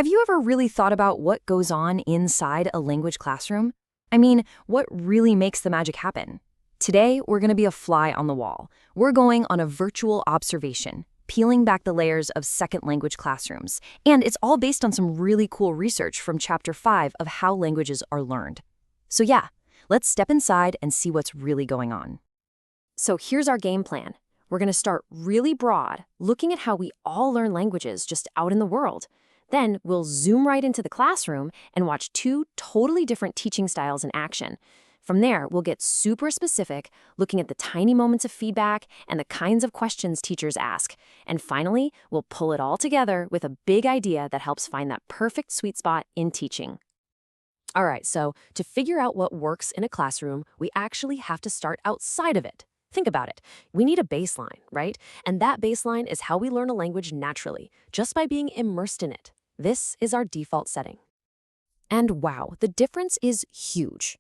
Have you ever really thought about what goes on inside a language classroom? I mean, what really makes the magic happen? Today, we're going to be a fly on the wall. We're going on a virtual observation, peeling back the layers of second language classrooms. And it's all based on some really cool research from Chapter 5 of how languages are learned. So yeah, let's step inside and see what's really going on. So here's our game plan. We're going to start really broad, looking at how we all learn languages just out in the world. Then we'll zoom right into the classroom and watch two totally different teaching styles in action. From there, we'll get super specific, looking at the tiny moments of feedback and the kinds of questions teachers ask. And finally, we'll pull it all together with a big idea that helps find that perfect sweet spot in teaching. All right, so to figure out what works in a classroom, we actually have to start outside of it. Think about it. We need a baseline, right? And that baseline is how we learn a language naturally, just by being immersed in it. This is our default setting. And wow, the difference is huge.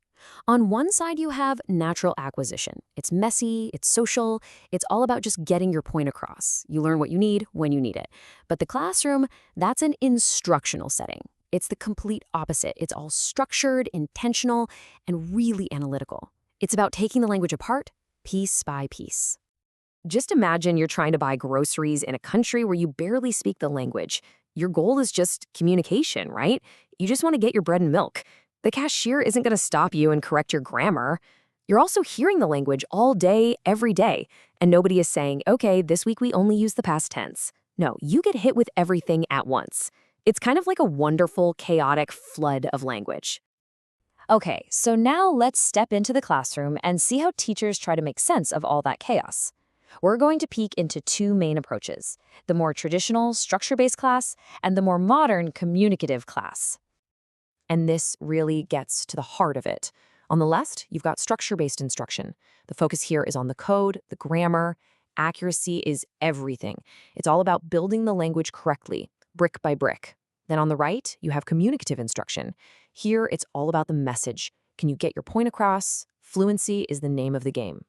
On one side, you have natural acquisition. It's messy, it's social, it's all about just getting your point across. You learn what you need when you need it. But the classroom, that's an instructional setting. It's the complete opposite. It's all structured, intentional, and really analytical. It's about taking the language apart, piece by piece. Just imagine you're trying to buy groceries in a country where you barely speak the language. Your goal is just communication, right? You just want to get your bread and milk. The cashier isn't going to stop you and correct your grammar. You're also hearing the language all day, every day, and nobody is saying, okay, this week we only use the past tense. No, you get hit with everything at once. It's kind of like a wonderful, chaotic flood of language. Okay, so now let's step into the classroom and see how teachers try to make sense of all that chaos. We're going to peek into two main approaches, the more traditional structure-based class and the more modern communicative class. And this really gets to the heart of it. On the left, you've got structure-based instruction. The focus here is on the code, the grammar. Accuracy is everything. It's all about building the language correctly, brick by brick. Then on the right, you have communicative instruction. Here, it's all about the message. Can you get your point across? Fluency is the name of the game.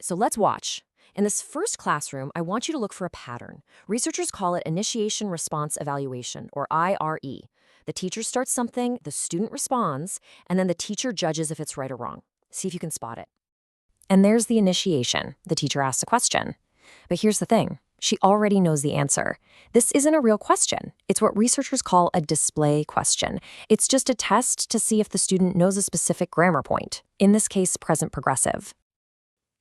So let's watch. In this first classroom, I want you to look for a pattern. Researchers call it Initiation Response Evaluation, or IRE. The teacher starts something, the student responds, and then the teacher judges if it's right or wrong. See if you can spot it. And there's the initiation. The teacher asks a question. But here's the thing. She already knows the answer. This isn't a real question. It's what researchers call a display question. It's just a test to see if the student knows a specific grammar point, in this case, present progressive.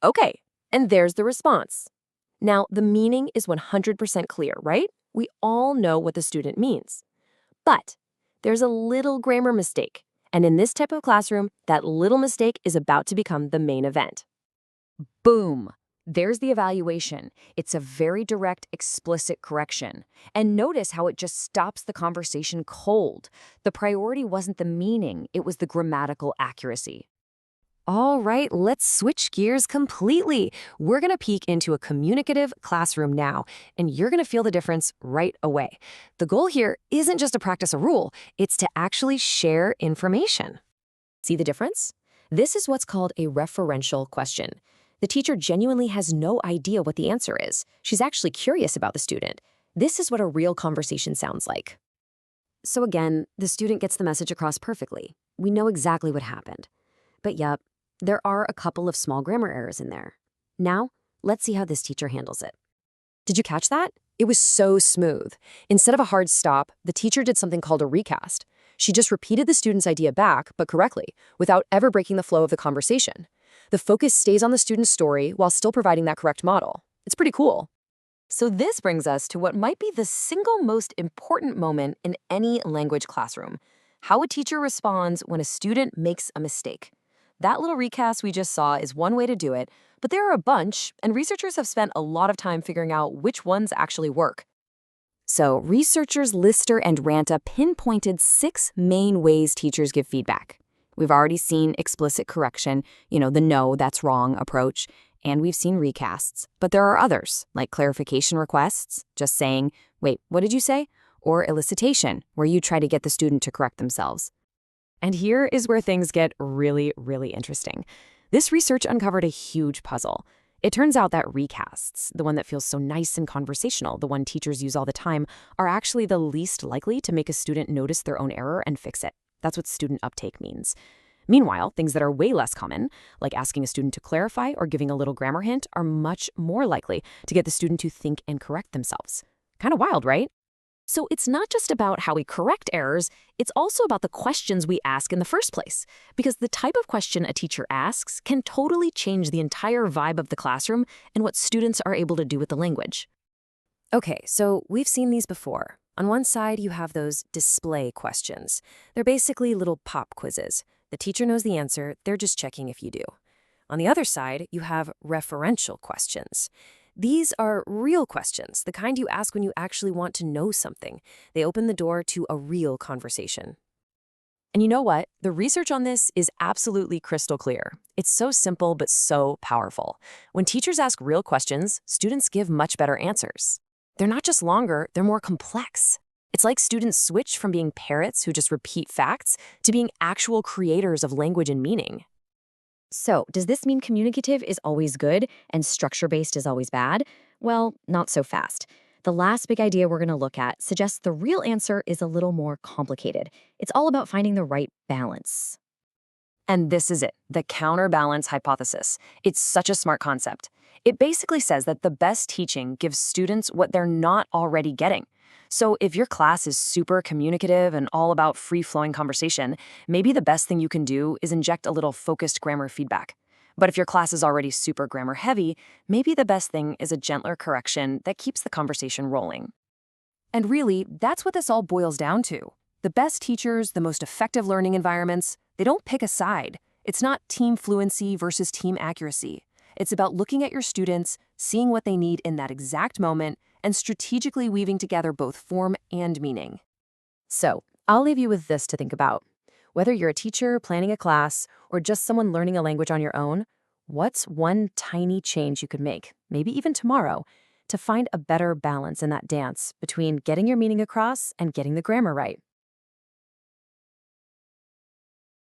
Okay, and there's the response. Now, the meaning is 100% clear, right? We all know what the student means. But there's a little grammar mistake. And in this type of classroom, that little mistake is about to become the main event. Boom! There's the evaluation. It's a very direct, explicit correction. And notice how it just stops the conversation cold. The priority wasn't the meaning, it was the grammatical accuracy. All right, let's switch gears completely. We're going to peek into a communicative classroom now, and you're going to feel the difference right away. The goal here isn't just to practice a rule, it's to actually share information. See the difference? This is what's called a referential question. The teacher genuinely has no idea what the answer is. She's actually curious about the student. This is what a real conversation sounds like. So again, the student gets the message across perfectly. We know exactly what happened. But yep, there are a couple of small grammar errors in there. Now, let's see how this teacher handles it. Did you catch that? It was so smooth. Instead of a hard stop, the teacher did something called a recast. She just repeated the student's idea back, but correctly, without ever breaking the flow of the conversation. The focus stays on the student's story while still providing that correct model. It's pretty cool. So this brings us to what might be the single most important moment in any language classroom: how a teacher responds when a student makes a mistake. That little recast we just saw is one way to do it, but there are a bunch, and researchers have spent a lot of time figuring out which ones actually work. So researchers Lister and Ranta pinpointed 6 main ways teachers give feedback. We've already seen explicit correction, the no, that's wrong approach, and we've seen recasts. But there are others, like clarification requests, just saying, wait, what did you say? Or elicitation, where you try to get the student to correct themselves. And here is where things get really, really interesting. This research uncovered a huge puzzle. It turns out that recasts, the one that feels so nice and conversational, the one teachers use all the time, are actually the least likely to make a student notice their own error and fix it. That's what student uptake means. Meanwhile, things that are way less common, like asking a student to clarify or giving a little grammar hint, are much more likely to get the student to think and correct themselves. Kind of wild, right? So it's not just about how we correct errors, it's also about the questions we ask in the first place. Because the type of question a teacher asks can totally change the entire vibe of the classroom and what students are able to do with the language. Okay, so we've seen these before. On one side, you have those display questions. They're basically little pop quizzes. The teacher knows the answer, they're just checking if you do. On the other side, you have referential questions. These are real questions, the kind you ask when you actually want to know something. They open the door to a real conversation. And you know what? The research on this is absolutely crystal clear. It's so simple but so powerful. When teachers ask real questions, students give much better answers. They're not just longer, they're more complex. It's like students switch from being parrots who just repeat facts to being actual creators of language and meaning. So, does this mean communicative is always good and structure-based is always bad? Well, not so fast. The last big idea we're going to look at suggests the real answer is a little more complicated. It's all about finding the right balance. And this is it, the counterbalance hypothesis. It's such a smart concept. It basically says that the best teaching gives students what they're not already getting. So if your class is super communicative and all about free-flowing conversation, maybe the best thing you can do is inject a little focused grammar feedback. But if your class is already super grammar-heavy, maybe the best thing is a gentler correction that keeps the conversation rolling. And really, that's what this all boils down to. The best teachers, the most effective learning environments, they don't pick a side. It's not team fluency versus team accuracy. It's about looking at your students, seeing what they need in that exact moment, and strategically weaving together both form and meaning. So, I'll leave you with this to think about. Whether you're a teacher planning a class or just someone learning a language on your own, what's one tiny change you could make, maybe even tomorrow, to find a better balance in that dance between getting your meaning across and getting the grammar right?